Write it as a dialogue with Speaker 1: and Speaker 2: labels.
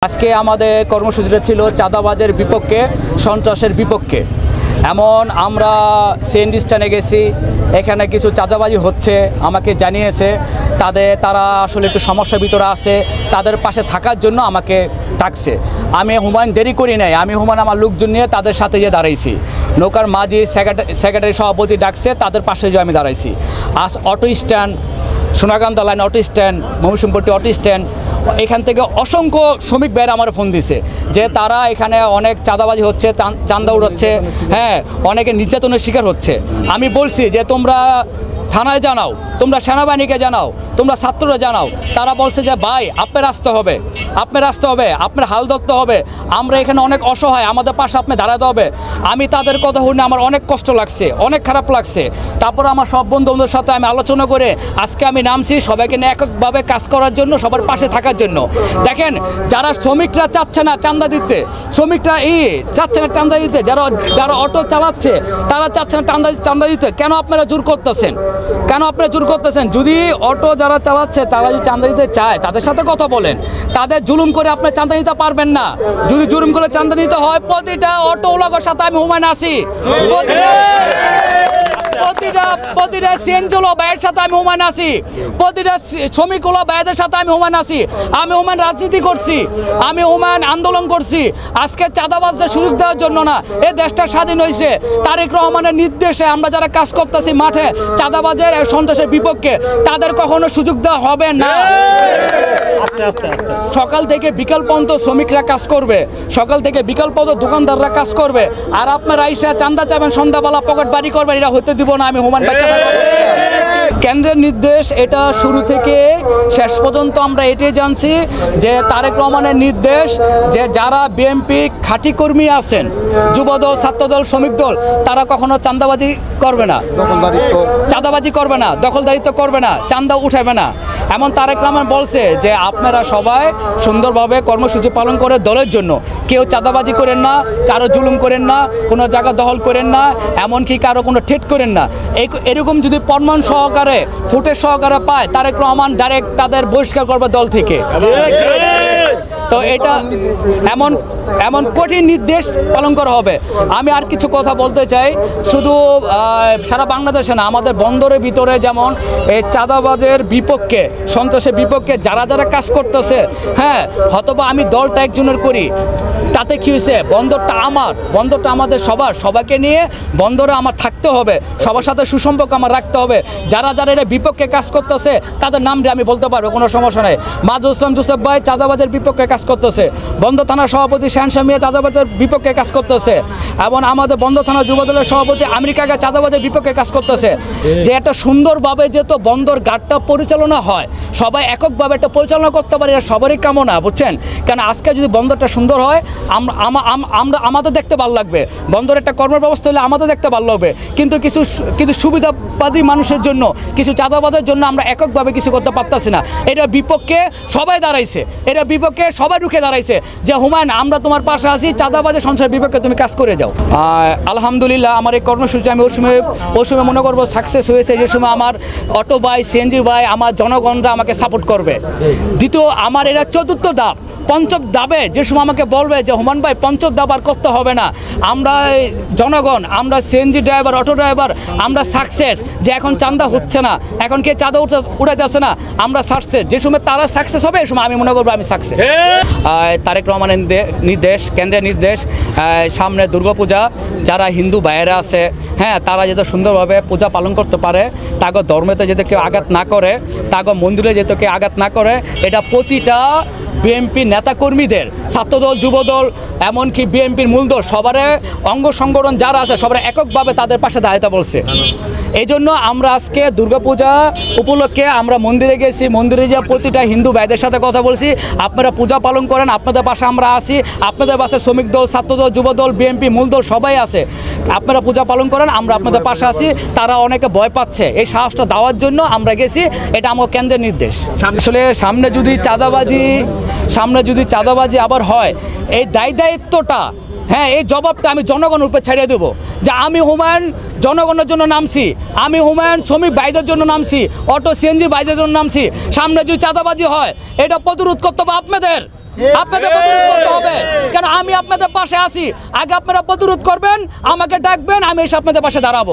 Speaker 1: আজকে আমাদের কর্মসূচিটা ছিল চাঁদাবাজের বিপক্ষে, সন্ত্রাসের বিপক্ষে। এমন আমরা সিএনজি স্ট্যান্ডে গেছি, এখানে কিছু চাঁদাবাজি হচ্ছে, আমাকে জানিয়েছে তারা আসলে একটু সমস্যার ভিতরে আছে, তাদের পাশে থাকার জন্য আমাকে ডাকছে। আমি হুমায়ুন দেরি করি নাই, আমি হুমায়ুন আমার লোকজন নিয়ে তাদের সাথে গিয়ে দাঁড়াইছি। নৌকার মাঝি সেক্রেটারি সভাপতি ডাকছে, তাদের পাশে গিয়ে আমি দাঁড়াইছি। আজ auto stand, Sonakanda line auto stand, Mausumpatti auto stand, এখান থেকে অসংখ্য শ্রমিক ভাইয়েরা আমার ফোন দিছে যে তারা এখানে অনেক চাঁদাবাজি হচ্ছে, চাঁদা উড়াচ্ছে, হ্যাঁ, অনেকে নির্যাতনের শিকার হচ্ছে। আমি বলছি যে তোমরা থানায় জানাও, তোমরা সেনাবাহিনীকে জানাও, তোমরা ছাত্ররা জানাও। তারা বলছে যে ভাই আপনার আসতে হবে, আপনার হাল ধরতে হবে, আমরা এখানে অনেক অসহায়, আমাদের পাশে আপনি দাঁড়াতে হবে। আমি তাদের কথা শুনে আমার অনেক কষ্ট লাগছে, অনেক খারাপ লাগছে। তারপর আমার সব বন্ধুদের সাথে আমি আলোচনা করে আজকে আমি নামছি সবাইকে নিয়ে এককভাবে কাজ করার জন্য, সবার পাশে থাকার জন্য। দেখেন, যারা শ্রমিকরা চাচ্ছে না চাঁদা দিতে, শ্রমিকরা চাচ্ছে না চাঁদা দিতে, যারা অটো চালাচ্ছে তারা চাচ্ছে না চাঁদা দিতে, কেন আপনারা জোর করতেছেন? যদি অটো যারা চালাচ্ছে তারা যদি চাঁদা দিতে চায় তাদের সাথে কথা বলেন, তাদের জুলুম করে আপনি চাঁদা দিতে পারবেন না। যদি জুলুম করে চাঁদা নিতে হয়, প্রতিটা অটোওয়ালার সাথে আমি হুমায়ুন আছি, প্রতিটা সিএনজিওয়ালা ভাইয়ের সাথে আমি হুমায়ুন আছি, প্রতিটা শ্রমিকওয়ালা ভাইদের সাথে আমি হুমায়ুন আছি। আমি হুমায়ুন রাজনীতি করছি, আমি হুমায়ুন আন্দোলন করছি। আজকে চাঁদাবাজদের সুযোগ দেওয়ার জন্য না, এই দেশটা স্বাধীন হয়েছে তারেক রহমানের নির্দেশে। আমরা যারা কাজ করতেছি মাঠে চাঁদাবাজের সন্ত্রাসের বিপক্ষে, তাদের কখনো সুযোগ দেওয়া হবে না। সকাল থেকে বিকাল পর্যন্ত শ্রমিকরা কাজ করবে, সকাল থেকে বিকাল পর্যন্ত দোকানদাররা কাজ করবে, আর আপনারা আইসা চাঁদা চাবেন, সন্ধ্যাবেলা পকেট বাড়ি করবেন, এটা হতে দিব না। আমি হুমায়ুন বাচ্চা কেন্দ্রের নির্দেশ, এটা শুরু থেকে শেষ পর্যন্ত আমরা এটাই জানছি যে তারেক রহমানের নির্দেশ যে যারা বিএনপি খাঁটি কর্মী আছেন, যুবদল, ছাত্রদল, শ্রমিক দল, তারা কখনো চাঁদাবাজি করবে না, চাঁদাবাজি করবে না, দখলদারিত্ব করবে না, চাঁদা উঠাবে না। এমন তারেক রহমান বলছে যে আপনারা সবাই সুন্দরভাবে কর্মসূচি পালন করে দলের জন্য, কেউ চাঁদাবাজি করেন না, কারো জুলুম করেন না, কোনো জায়গা দখল করেন না, এমনকি কারো কোনো ঠেট করেন না। এরকম যদি প্রমাণ সহকারে, ফুটেজ সহকারে পায়, তারেক রহমান ডাইরেক্ট তাদের বহিষ্কার করবে দল থেকে। তো এটা এমন কঠিন নির্দেশ পালন করা হবে। আমি আর কিছু কথা বলতে চাই, শুধু সারা বাংলাদেশে না, আমাদের বন্দরের ভিতরে যেমন এই চাঁদাবাজের বিপক্ষে, সন্ত্রাসের বিপক্ষে যারা কাজ করতেছে, হ্যাঁ, হয়তোবা আমি দলটা একজনের করি, তাতে কি হয়েছে, বন্দরটা আমার, বন্দরটা আমাদের সবাইকে নিয়ে বন্দরে আমার থাকতে হবে, সবার সাথে সুসম্পর্ক আমার রাখতে হবে। যারা এর বিপক্ষে কাজ করতেছে তাদের নাম আমি বলতে পারবো, কোনো সমস্যা নেই। মাজুল ইসলাম জোসেফ ভাই চাঁদাবাজের বিপক্ষে কাজ করতেছে, বন্দর থানার সভাপতি শাহনশাহ মিয়া চাঁদাবাজের বিপক্ষে কাজ করতেছে, এবং আমাদের বন্দর থানা যুবদলের সভাপতি আমির কাকা চাঁদাবাজের বিপক্ষে কাজ করতেছে। যে একটা সুন্দরভাবে যেহেতু বন্দর ঘাটটা পরিচালনা হয়, সবাই এককভাবে একটা পরিচালনা করতে পারে, এটা সবারই কামনা, বুঝছেন? কারণ আজকে যদি বন্দরটা সুন্দর হয়, আমাদের দেখতে ভালো লাগবে, বন্দরের একটা কর্মের ব্যবস্থা হলে আমাদের দেখতে ভালো লাগবে। কিন্তু সুবিধাবাদী মানুষের জন্য, কিছু চাঁদাবাজের জন্য আমরা এককভাবে কিছু করতে পারতেছি না। এটার বিপক্ষে সবাই দাঁড়াইছে, এটার বিপক্ষে সবাই রুখে দাঁড়াইছে যে হুমায়ুন আমরা তোমার পাশে আছি, চাঁদাবাজের সংসারের বিপক্ষে তুমি কাজ করে যাও। আলহামদুলিল্লাহ আমার এই কর্মসূচি আমি ওই সময় মনে করবো সাকসেস হয়েছে, যে সময় আমার অটো ভাই, সিএনজি ভাই, আমার জনগণরা আমাকে সাপোর্ট করবে। দ্বিতীয়, আমার এটা চতুর্থ ধাপ, পঞ্চম ধাপে যে সময় আমাকে বলবে যে হুমায়ুন ভাই পঞ্চম ধাপ আর করতে হবে না, আমরা জনগণ, আমরা সিএনজি ড্রাইভার, অটো ড্রাইভার, আমরা সাকসেস, যে এখন চাঁদা হচ্ছে না, এখন কে চাঁদা উঠে যাচ্ছে না, আমরা সাকসেস। যে সময় তারা সাকসেস হবে, এই সময় আমি মনে করবো আমি সাকসেস। তারেক রহমানের নির্দেশ, কেন্দ্রের নির্দেশ, সামনে দুর্গাপূজা, যারা হিন্দু ভাইয়েরা আছে, হ্যাঁ, তারা যাতে সুন্দরভাবে পূজা পালন করতে পারে, তাকে ধর্মেতে যাতে কেউ আঘাত না করে, তাকে মন্দিরে যাতে কেউ আঘাত না করে, এটা প্রতিটা বিএনপি নেতাকর্মীদের, ছাত্রদল, যুবদল, এমনকি বিএনপির মূলদল, সবার অঙ্গ সংগঠন যারা আছে সবার এককভাবে তাদের পাশে দাঁড়াতে বলছে। এই জন্য আমরা আজকে দুর্গাপূজা উপলক্ষে আমরা মন্দিরে গেছি, মন্দিরে গিয়ে প্রতিটা হিন্দু ভাইদের সাথে কথা বলছি, আপনারা পূজা পালন করেন, আপনাদের পাশে আমরা আছি, আপনাদের পাশে শ্রমিক দল, ছাত্রদল, যুবদল, বিএনপি মূলদল সবাই আছে, আপনারা পূজা পালন করেন, আমরা আপনাদের পাশে আছি। তারা অনেকে ভয় পাচ্ছে, এই সাহসটা দেওয়ার জন্য আমরা গেছি, এটা আমার কেন্দ্রের নির্দেশ। আসলে সামনে যদি চাঁদাবাজি আবার হয়, এই দায়িত্বটা, হ্যাঁ, এই জবাবটা আমি জনগণের উপর ছেড়ে দেবো, যে আমি হুমায়ুন জনগণের জন্য নামছি, আমি হুমায়ুন শ্রমিক ভাইদের জন্য নামছি, অটো সিএনজি ভাইদের জন্য নামছি। সামনে যদি চাঁদাবাজি হয়, এটা প্রতিরোধ করতে হবে আপনাদের। আপনাদের প্রতিরোধ করতে হবে, কেন আমি আপনাদের পাশে আছি। আগে আপনারা প্রতিরোধ করবেন, আমাকে ডাকবেন, আমি এসে আপনাদের পাশে দাঁড়াবো।